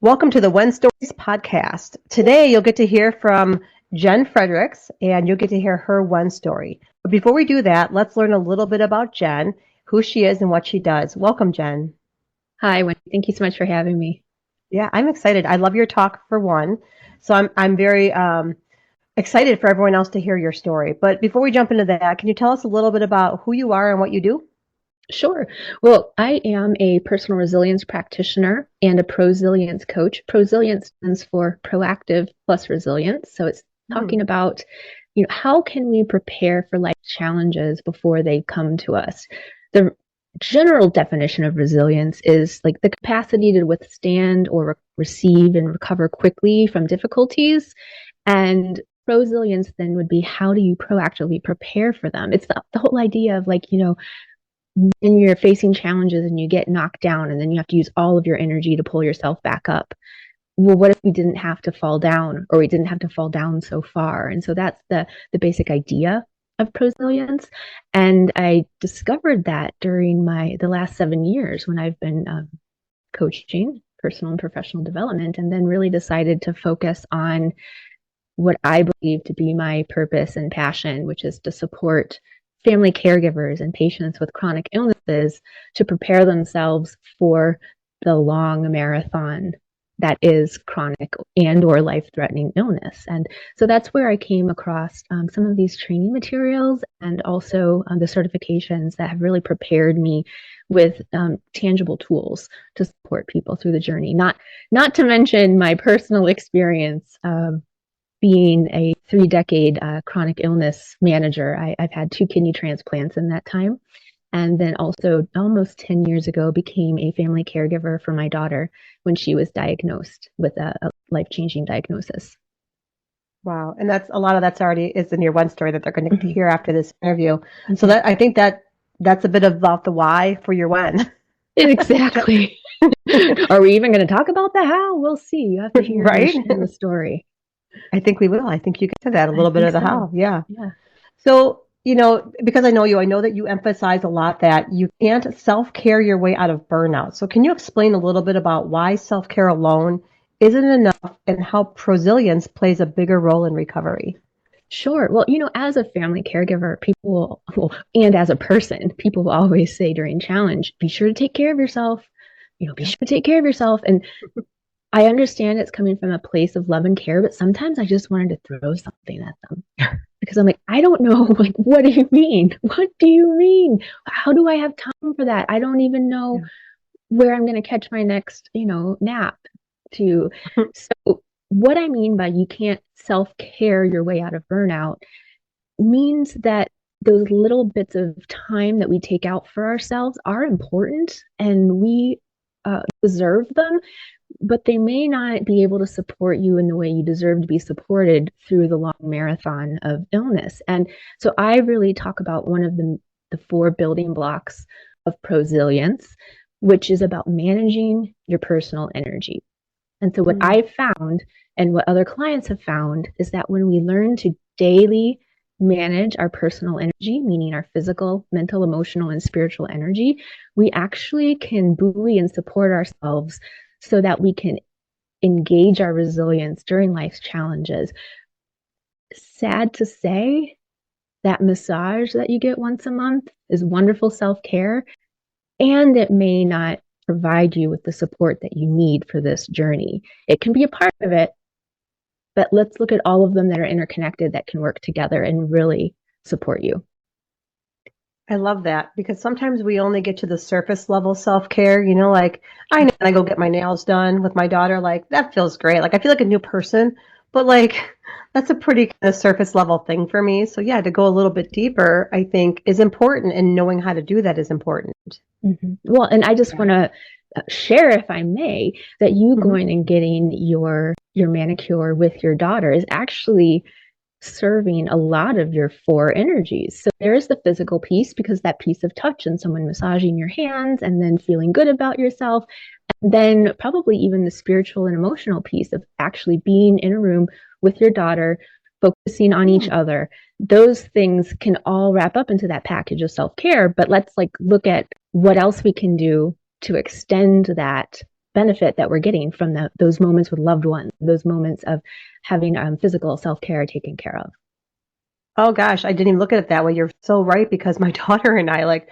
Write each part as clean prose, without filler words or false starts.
Welcome to the When Stories podcast. Today, you'll get to hear from Jenn Fredericks, and you'll get to hear her one story. But before we do that, let's learn a little bit about Jenn, who she is, and what she does. Welcome, Jenn. Hi, Wendy. Thank you so much for having me. Yeah, I'm excited. I love your talk for one, so I'm very excited for everyone else to hear your story. But before we jump into that, can you tell us a little bit about who you are and what you do? Sure. Well, I am a personal resilience practitioner and a Prosilience coach. Prosilience stands for proactive plus resilience. So it's talking about, how can we prepare for life challenges before they come to us? The general definition of resilience is like the capacity to withstand or receive and recover quickly from difficulties. And prosilience then would be, how do you proactively prepare for them? It's the whole idea of when you're facing challenges and you get knocked down and then you have to use all of your energy to pull yourself back up. Well, what if we didn't have to fall down, or we didn't have to fall down so far? And so that's the basic idea of prosilience. And I discovered that during the last 7 years when I've been coaching personal and professional development, and then really decided to focus on what I believe to be my purpose and passion, which is to support family caregivers and patients with chronic illnesses to prepare themselves for the long marathon that is chronic and or life-threatening illness. And so that's where I came across some of these training materials, and also the certifications that have really prepared me with tangible tools to support people through the journey. Not to mention my personal experience of being a 3-decade chronic illness manager. I've had 2 kidney transplants in that time. And then also almost 10 years ago became a family caregiver for my daughter when she was diagnosed with a life-changing diagnosis. Wow, and that's a lot of that's already is in your one story that they're going to hear after this interview. Mm-hmm. So I think that's a bit about the why for your when. Exactly. Are we even going to talk about the how? We'll see. You have to hear the story. I think we will. I think you get to that a little bit of the how. Yeah. Yeah. So, because I know you, I know that you emphasize a lot that you can't self-care your way out of burnout. So can you explain a little bit about why self-care alone isn't enough and how prosilience plays a bigger role in recovery? Sure. Well, as a family caregiver, and as a person, people will always say during challenge, be sure to take care of yourself. Be sure to take care of yourself. And I understand it's coming from a place of love and care, but sometimes I just wanted to throw something at them because I'm like, I don't know, what do you mean? What do you mean? How do I have time for that? I don't even know where I'm going to catch my next, nap to. So what I mean by you can't self-care your way out of burnout means that those little bits of time that we take out for ourselves are important, and we deserve them, but they may not be able to support you in the way you deserve to be supported through the long marathon of illness. And so I really talk about one of the 4 building blocks of prosilience, which is about managing your personal energy. And so what I've found and what other clients have found is that when we learn to daily manage our personal energy, meaning our physical, mental, emotional, and spiritual energy, we actually can buoy and support ourselves so that we can engage our resilience during life's challenges. Sad to say, that massage that you get once a month is wonderful self-care, and it may not provide you with the support that you need for this journey. It can be a part of it, but let's look at all of them that are interconnected that can work together and really support you. I love that, because sometimes we only get to the surface level self-care, like I go get my nails done with my daughter, like that feels great. Like I feel like a new person, but that's a pretty kind of surface level thing for me. So yeah, to go a little bit deeper, I think is important, and knowing how to do that is important. Mm-hmm. Well, and I just want to share, if I may, that you going and getting your manicure with your daughter is actually serving a lot of your 4 energies. So there's the physical piece, because that piece of touch and someone massaging your hands and then feeling good about yourself. And then probably even the spiritual and emotional piece of actually being in a room with your daughter, focusing on each other. Those things can all wrap up into that package of self-care. But let's look at what else we can do to extend that benefit that we're getting from those moments with loved ones, those moments of having physical self-care taken care of. Oh gosh, I didn't even look at it that way. You're so right because my daughter and I like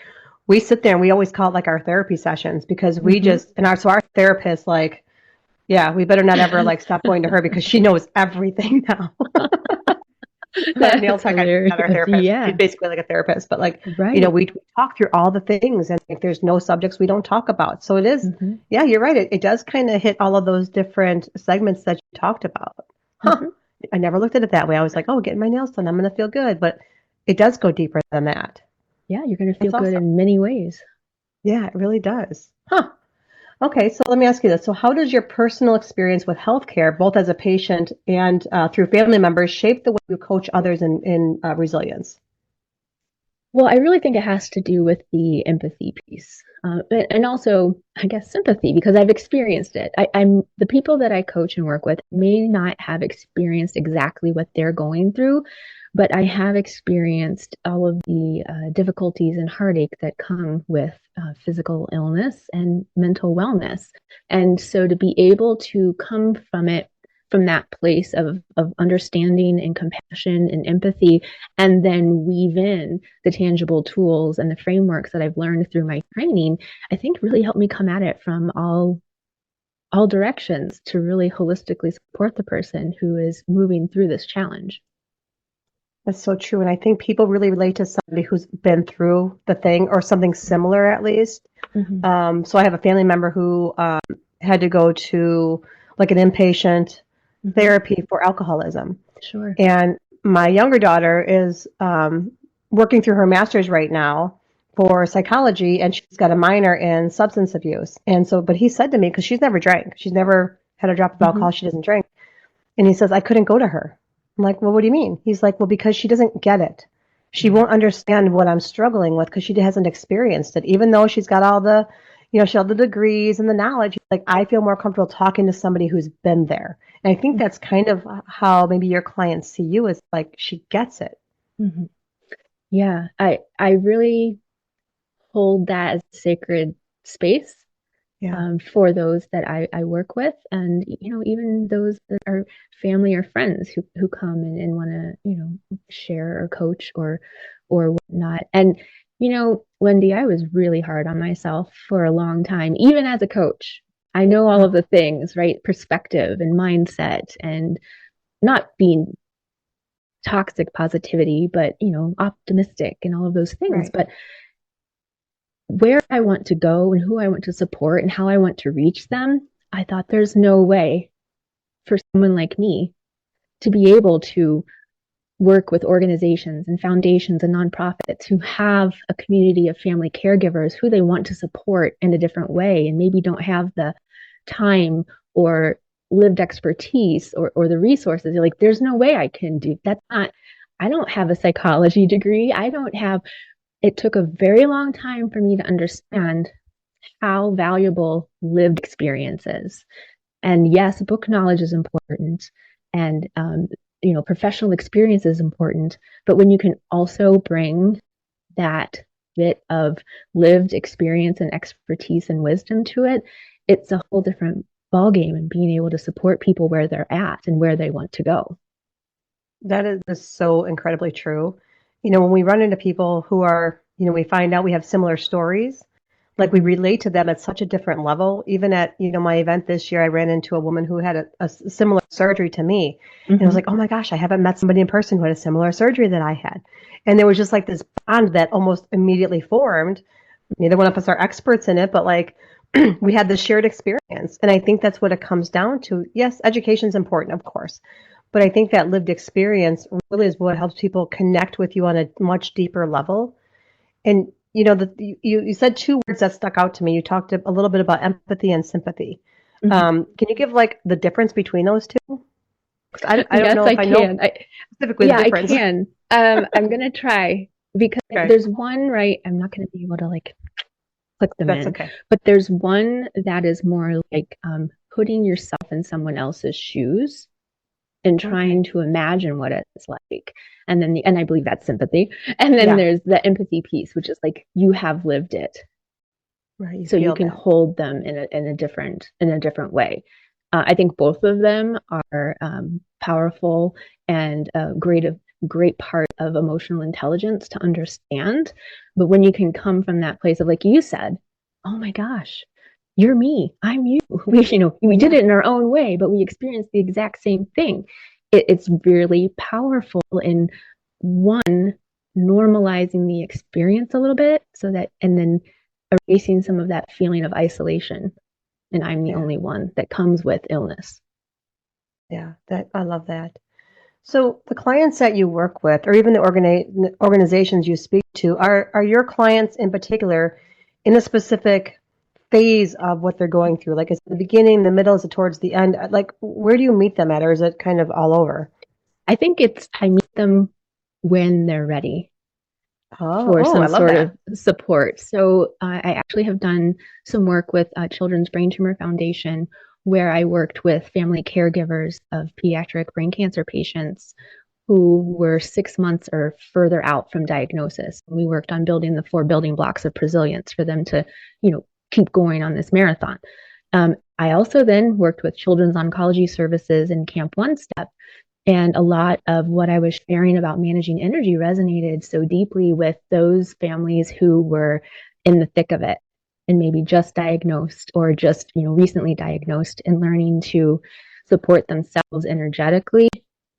we sit there and we always call it like our therapy sessions because we Mm-hmm. just and our therapist like yeah, we better not ever like stop going to her because she knows everything now. Our nail That's tech, I not our hilarious. therapist. She's Yeah. basically like a therapist, but like, Right. we talk through all the things and like, there's no subjects we don't talk about. So it is, Mm-hmm. yeah, you're right. It does kind of hit all of those different segments that you talked about. Huh. Mm-hmm. I never looked at it that way. I was like, oh, getting my nails done, I'm going to feel good. But it does go deeper than that. Yeah, you're going to feel That's good awesome. in many ways. Yeah, it really does. Huh. Okay, so let me ask you this. So, how does your personal experience with healthcare, both as a patient and through family members, shape the way you coach others in resilience? Well, I really think it has to do with the empathy piece, and also, I guess, sympathy because I've experienced it. I'm the people that I coach and work with may not have experienced exactly what they're going through, but I have experienced all of the difficulties and heartache that come with physical illness and mental wellness. And so to be able to come from it, from that place of understanding and compassion and empathy, and then weave in the tangible tools and the frameworks that I've learned through my training, I think really helped me come at it from all directions to really holistically support the person who is moving through this challenge. That's so true. And I think people really relate to somebody who's been through the thing or something similar at least. Mm-hmm. So I have a family member who had to go to like an inpatient Mm-hmm. therapy for alcoholism. Sure. And my younger daughter is working through her master's right now for psychology, and she's got a minor in substance abuse. And so, but he said to me, because she's never drank, she's never had a drop of Mm-hmm. alcohol, she doesn't drink. And he says, I couldn't go to her. I'm like, well, what do you mean? He's like, well, because she doesn't get it. She Yeah. won't understand what I'm struggling with because she hasn't experienced it. Even though she's got all the, she all the degrees and the knowledge, like I feel more comfortable talking to somebody who's been there. And I think that's kind of how maybe your clients see you is like she gets it. Mm-hmm. Yeah, I really hold that as a sacred space Yeah. for those that I work with, and even those that are family or friends who come and want to share or coach or whatnot. And Wendy, I was really hard on myself for a long time, even as a coach. I know all of the things, right? Perspective and mindset, and not being toxic positivity, but optimistic and all of those things. Right. But where I want to go and who I want to support and how I want to reach them, I thought there's no way for someone like me to be able to work with organizations and foundations and nonprofits who have a community of family caregivers who they want to support in a different way and maybe don't have the time or lived expertise or the resources. You're like, there's no way I can do that's not, I don't have a psychology degree. It took a very long time for me to understand how valuable lived experience is. And yes, book knowledge is important, and professional experience is important. But when you can also bring that bit of lived experience and expertise and wisdom to it, it's a whole different ballgame and being able to support people where they're at and where they want to go. That is just so incredibly true. When we run into people who are, we find out we have similar stories, like we Mm-hmm. relate to them at such a different level. Even at, my event this year, I ran into a woman who had a similar surgery to me. And I was Mm-hmm. like, oh my gosh, I haven't met somebody in person who had a similar surgery that I had. And there was just like this bond that almost immediately formed. Neither one of us are experts in it, but like we had this shared experience. And I think that's what it comes down to. Yes, education is important, of course. But I think that lived experience really is what helps people connect with you on a much deeper level. And you said two words that stuck out to me. You talked a little bit about empathy and sympathy. Mm-hmm. Can you give like the difference between those two? 'Cause I don't Yes, know I if I know can. specifically the Yeah, I difference. can. I'm gonna try because Okay, there's one, right? I'm not gonna be able to like click them that's in, okay. but there's one that is more like putting yourself in someone else's shoes and Okay. trying to imagine what it's like. And I believe that's sympathy. And then Yeah. there's the empathy piece, which is like you have lived it. Right. You so you feel can that. hold them in a different way. I think both of them are powerful and a great part of emotional intelligence to understand. But when you can come from that place of, like you said, oh my gosh, you're me, I'm you. We did it in our own way, but we experienced the exact same thing. It's really powerful in one normalizing the experience a little bit, so that, and then erasing some of that feeling of isolation and I'm the Yeah. only one that comes with illness. Yeah. That I love that. So the clients that you work with, or even the organizations you speak to, are your clients in particular in a specific phase of what they're going through? Like, is it the beginning, the middle, is it towards the end? Like, where do you meet them at, or is it kind of all over? I think I meet them when they're ready Oh, for oh, some I love sort that. of support. So I actually have done some work with Children's Brain Tumor Foundation, where I worked with family caregivers of pediatric brain cancer patients who were 6 months or further out from diagnosis. We worked on building the 4 building blocks of Prosilience for them to, keep going on this marathon. I also then worked with Children's Oncology Services in Camp One Step. And a lot of what I was sharing about managing energy resonated so deeply with those families who were in the thick of it and maybe just diagnosed or just, recently diagnosed, and learning to support themselves energetically,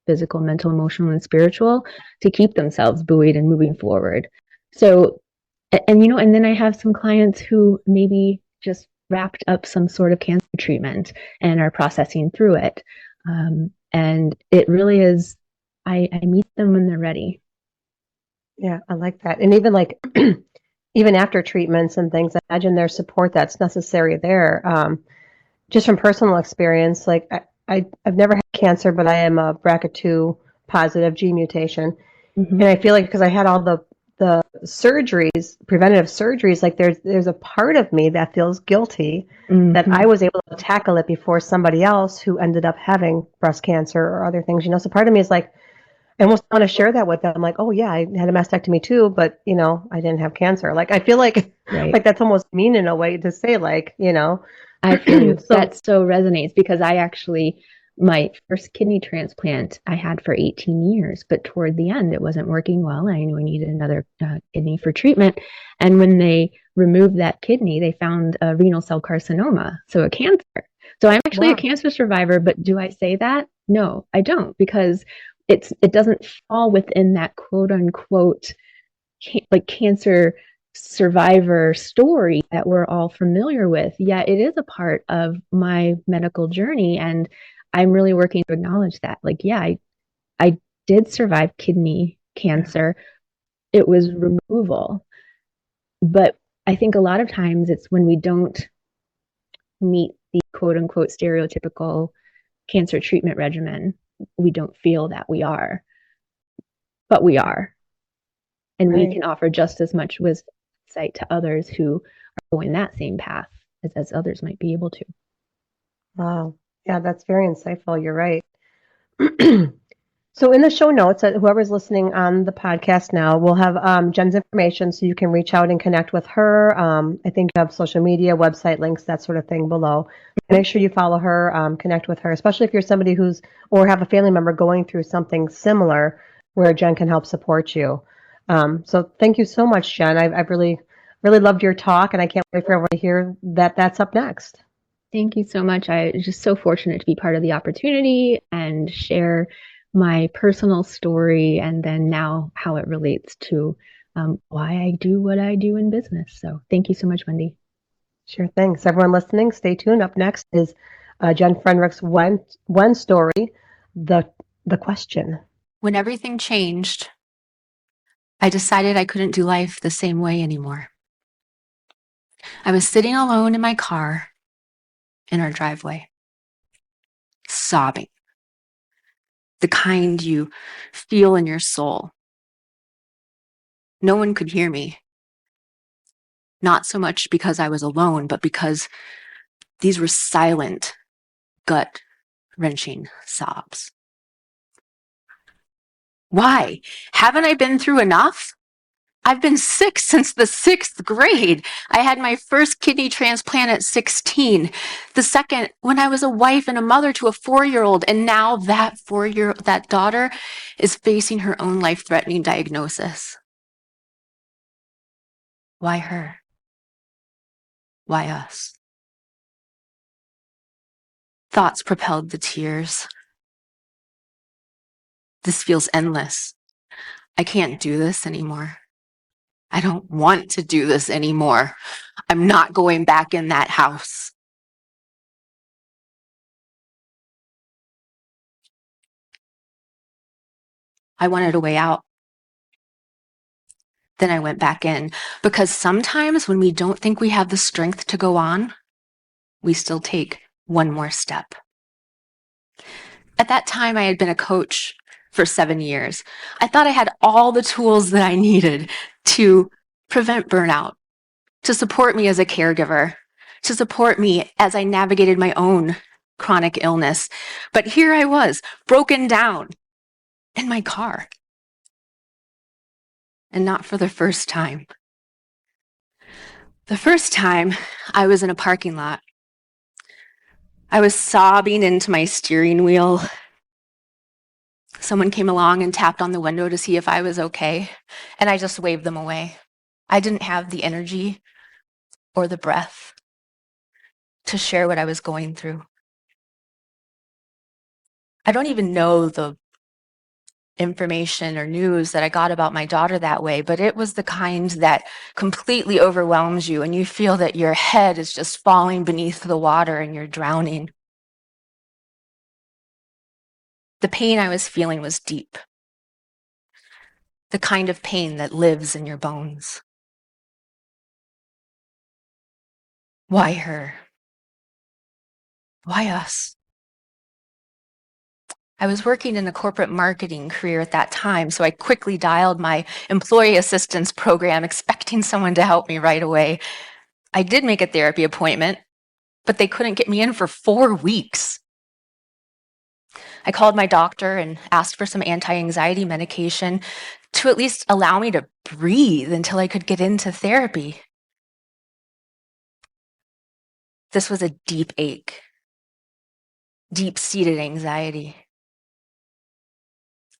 physical, mental, emotional, and spiritual, to keep themselves buoyed and moving forward. So, and then I have some clients who maybe just wrapped up some sort of cancer treatment and are processing through it. And it really is, I meet them when they're ready. Yeah, I like that. And even like, even after treatments and things, I imagine there's support that's necessary there. Just from personal experience, like I've never had cancer, but I am a BRCA2 positive G mutation. Mm-hmm. And I feel like because I had all the surgeries, preventative surgeries, like there's a part of me that feels guilty that Mm-hmm. I was able to tackle it before somebody else who ended up having breast cancer or other things. So part of me is like, I almost want to share that with them. Like, oh yeah, I had a mastectomy too, but I didn't have cancer. Like I feel like Right. like that's. Mean in a way to say, like. I feel you. So That so resonates because my first kidney transplant I had for 18 years, but toward the end, it wasn't working well. I knew I needed another kidney for treatment. And when they removed that kidney, they found a renal cell carcinoma, so a cancer. So I'm actually a wow. cancer survivor, but do I say that? No, I don't, because it doesn't fall within that quote unquote like cancer survivor story that we're all familiar with. Yet it is a part of my medical journey. And I'm really working to acknowledge that. Like, yeah, I did survive kidney Yeah. cancer. It was removal. But I think a lot of times it's when we don't meet the quote unquote stereotypical cancer treatment regimen, we don't feel that we are, but we are. And we Right. can offer just as much wisdom insight to others who are going that same path as others might be able to. Wow. Yeah, that's very insightful. You're right. So in the show notes, whoever's listening on the podcast now, we'll have Jen's information so you can reach out and connect with her. I think you have social media, website links, that sort of thing below. Make sure you follow her, connect with her, especially if you're somebody or have a family member going through something similar where Jen can help support you. So thank you so much, Jen. I've really, really loved your talk, and I can't wait for everyone to hear that's up next. Thank you so much. I'm just so fortunate to be part of the opportunity and share my personal story and then now how it relates to why I do what I do in business. So thank you so much, Wendy. Sure thing. So everyone listening, stay tuned. Up next is Jenn Fredericks' one story, the the question. When everything changed, I decided I couldn't do life the same way anymore. I was sitting alone in my car in our driveway, sobbing, the kind you feel in your soul. No one could hear me, not so much because I was alone, but because these were silent, gut-wrenching sobs. Why? Haven't I been through enough? I've been sick since the 6th grade. I had my first kidney transplant at 16. The second, when I was a wife and a mother to a 4-year-old, and now that daughter is facing her own life-threatening diagnosis. Why her? Why us? Thoughts propelled the tears. This feels endless. I can't do this anymore. I don't want to do this anymore. I'm not going back in that house. I wanted a way out. Then I went back in, because sometimes when we don't think we have the strength to go on, we still take one more step. At that time, I had been a coach for 7 years. I thought I had all the tools that I needed to prevent burnout, to support me as a caregiver, to support me as I navigated my own chronic illness. But here I was, broken down in my car. And not for the first time. The first time, I was in a parking lot. I was sobbing into my steering wheel. Someone came along and tapped on the window to see if I was okay, and I just waved them away. I didn't have the energy or the breath to share what I was going through. I don't even know the information or news that I got about my daughter that way, but it was the kind that completely overwhelms you and you feel that your head is just falling beneath the water and you're drowning. The pain I was feeling was deep. The kind of pain that lives in your bones. Why her? Why us? I was working in a corporate marketing career at that time, so I quickly dialed my employee assistance program, expecting someone to help me right away. I did make a therapy appointment, but they couldn't get me in for 4 weeks. I called my doctor and asked for some anti-anxiety medication to at least allow me to breathe until I could get into therapy. This was a deep ache, deep-seated anxiety.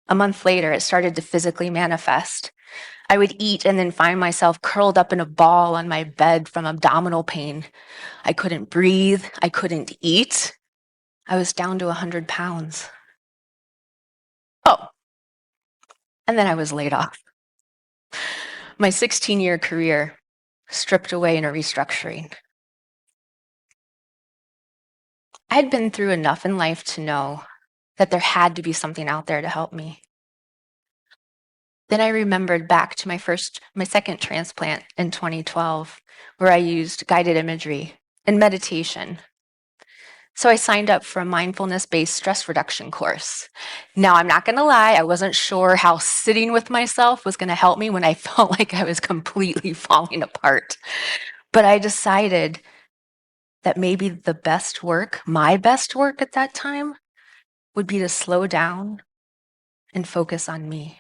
A month later, it started to physically manifest. I would eat and then find myself curled up in a ball on my bed from abdominal pain. I couldn't breathe. I couldn't eat. I was down to 100 pounds. Oh, and then I was laid off. My 16-year career stripped away in a restructuring. I had been through enough in life to know that there had to be something out there to help me. Then I remembered back to my second transplant in 2012, where I used guided imagery and meditation. So I signed up for a mindfulness-based stress reduction course. Now, I'm not going to lie, I wasn't sure how sitting with myself was going to help me when I felt like I was completely falling apart. But I decided that maybe the best work, my best work at that time, would be to slow down and focus on me.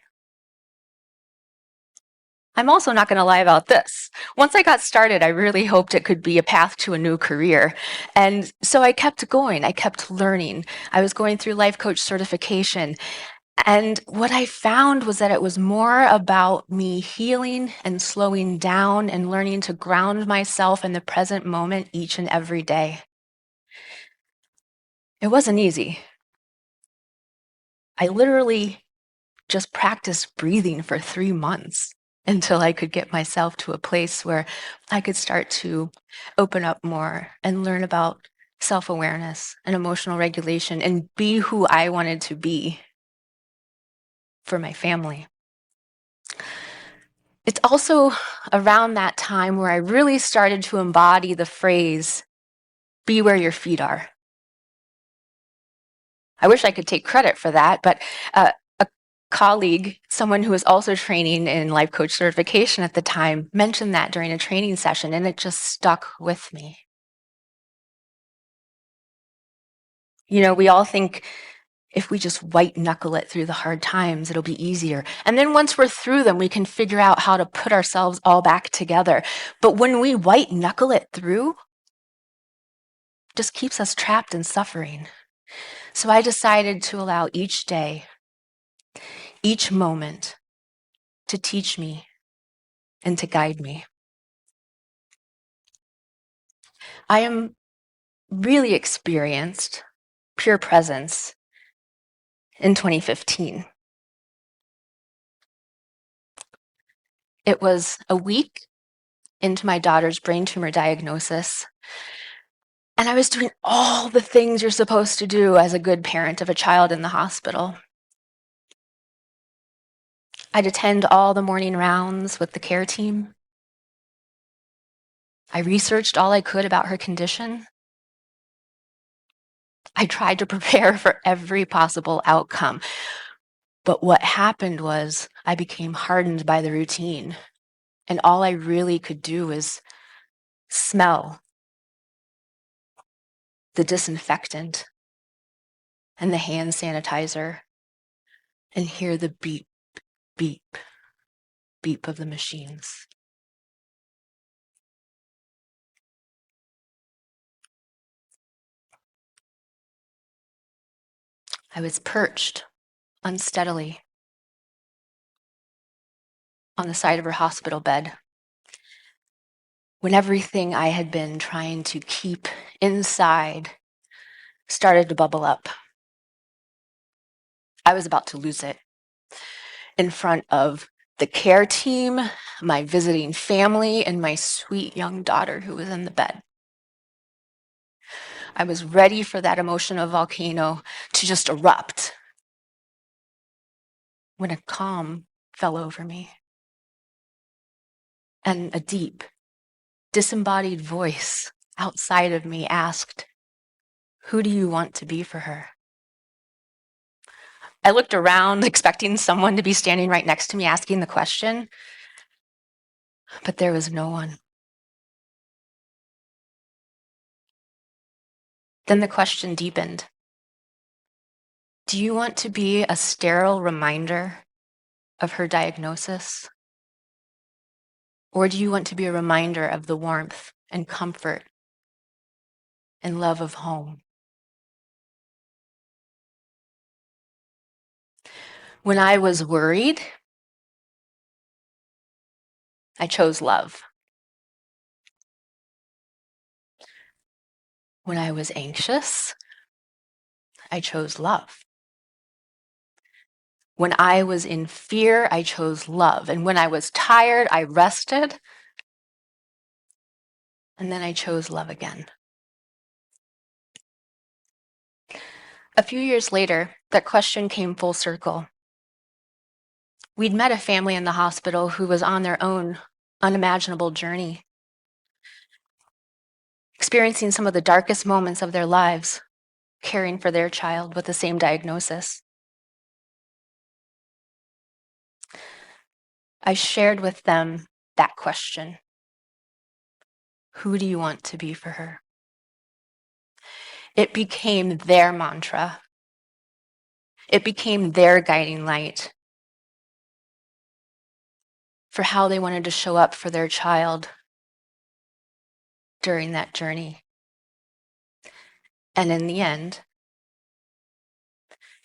I'm also not going to lie about this. Once I got started, I really hoped it could be a path to a new career. And so I kept going. I kept learning. I was going through life coach certification. And what I found was that it was more about me healing and slowing down and learning to ground myself in the present moment each and every day. It wasn't easy. I literally just practiced breathing for 3 months until I could get myself to a place where I could start to open up more and learn about self-awareness and emotional regulation and be who I wanted to be for my family. It's also around that time where I really started to embody the phrase, be where your feet are. I wish I could take credit for that, but a colleague, someone who was also training in life coach certification at the time, mentioned that during a training session, and it just stuck with me. You know, we all think if we just white knuckle it through the hard times, it'll be easier. And then once we're through them, we can figure out how to put ourselves all back together. But when we white knuckle it through, it just keeps us trapped in suffering. So I decided to allow each day, each moment, to teach me and to guide me. I am really experienced pure presence in 2015. It was a week into my daughter's brain tumor diagnosis, and I was doing all the things you're supposed to do as a good parent of a child in the hospital. I'd attend all the morning rounds with the care team. I researched all I could about her condition. I tried to prepare for every possible outcome. But what happened was I became hardened by the routine, and all I really could do was smell the disinfectant and the hand sanitizer and hear the beep, beep, beep of the machines. I was perched unsteadily on the side of her hospital bed when everything I had been trying to keep inside started to bubble up. I was about to lose it in front of the care team, my visiting family, and my sweet young daughter who was in the bed. I was ready for that emotional volcano to just erupt when a calm fell over me and a deep, disembodied voice outside of me asked, "Who do you want to be for her?" I looked around expecting someone to be standing right next to me asking the question, but there was no one. Then the question deepened. Do you want to be a sterile reminder of her diagnosis? Or do you want to be a reminder of the warmth and comfort and love of home? When I was worried, I chose love. When I was anxious, I chose love. When I was in fear, I chose love. And when I was tired, I rested. And then I chose love again. A few years later, that question came full circle. We'd met a family in the hospital who was on their own unimaginable journey, experiencing some of the darkest moments of their lives, caring for their child with the same diagnosis. I shared with them that question. Who do you want to be for her? It became their mantra. It became their guiding light for how they wanted to show up for their child during that journey. And in the end,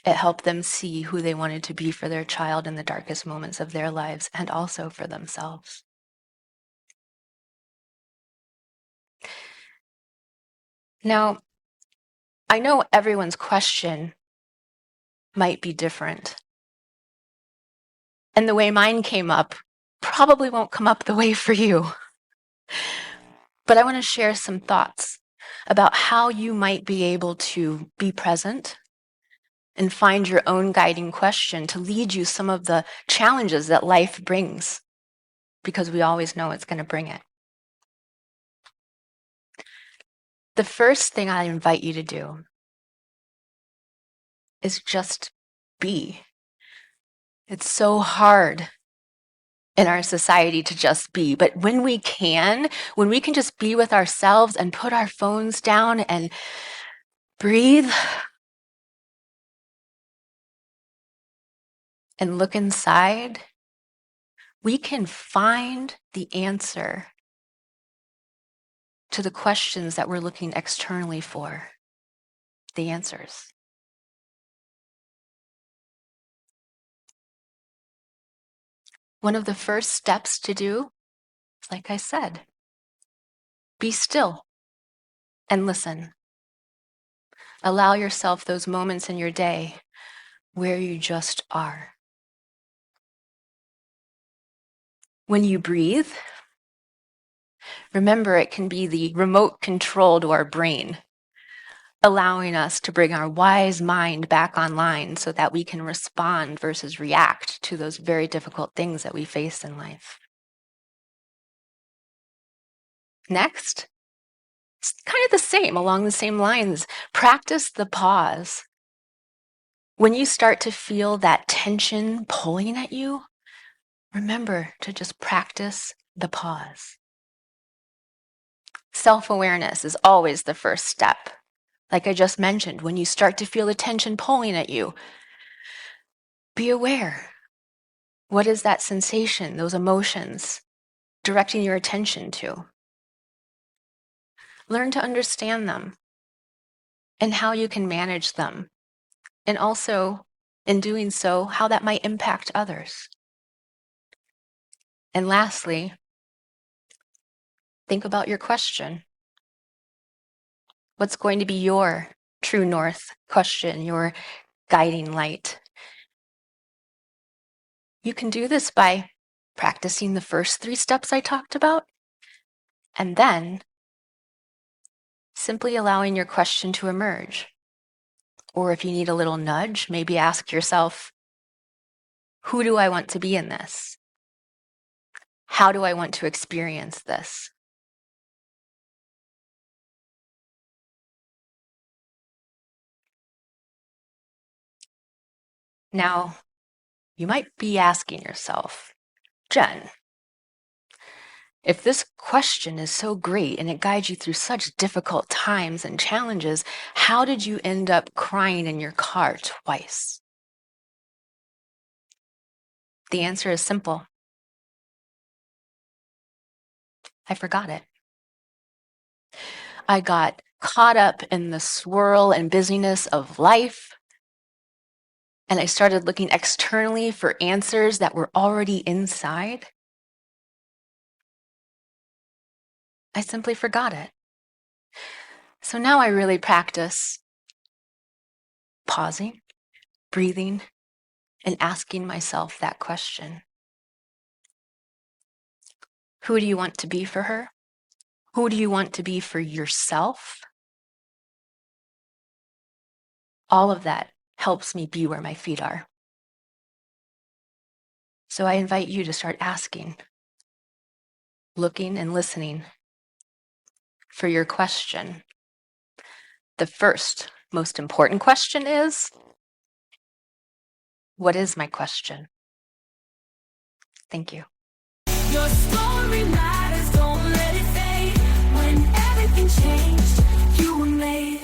it helped them see who they wanted to be for their child in the darkest moments of their lives and also for themselves. Now, I know everyone's question might be different. And the way mine came up probably won't come up the way for you. But I want to share some thoughts about how you might be able to be present and find your own guiding question to lead you some of the challenges that life brings, because we always know it's going to bring it. The first thing I invite you to do is just be. It's so hard in our society to just be, but when we can just be with ourselves and put our phones down and breathe and look inside, we can find the answer to the questions that we're looking externally for, the answers. One of the first steps to do, like I said, be still and listen. Allow yourself those moments in your day where you just are. When you breathe, remember it can be the remote control to our brain, allowing us to bring our wise mind back online so that we can respond versus react to those very difficult things that we face in life. Next, it's kind of the same, along the same lines. Practice the pause. When you start to feel that tension pulling at you, remember to just practice the pause. Self-awareness is always the first step. Like I just mentioned, when you start to feel the tension pulling at you, be aware. What is that sensation, those emotions, directing your attention to? Learn to understand them and how you can manage them. And also, in doing so, how that might impact others. And lastly, think about your question. What's going to be your true north question, your guiding light? You can do this by practicing the first 3 steps I talked about, and then simply allowing your question to emerge. Or if you need a little nudge, maybe ask yourself, who do I want to be in this? How do I want to experience this? Now, you might be asking yourself, Jenn, if this question is so great and it guides you through such difficult times and challenges, how did you end up crying in your car twice? The answer is simple. I forgot it. I got caught up in the swirl and busyness of life, and I started looking externally for answers that were already inside. I simply forgot it. So now I really practice pausing, breathing, and asking myself that question. Who do you want to be for her? Who do you want to be for yourself? All of that helps me be where my feet are. So I invite you to start asking, looking and listening for your question. The first, most important question is, what is my question? Thank you. Your story matters, don't let it fade. When everything changed, you were made.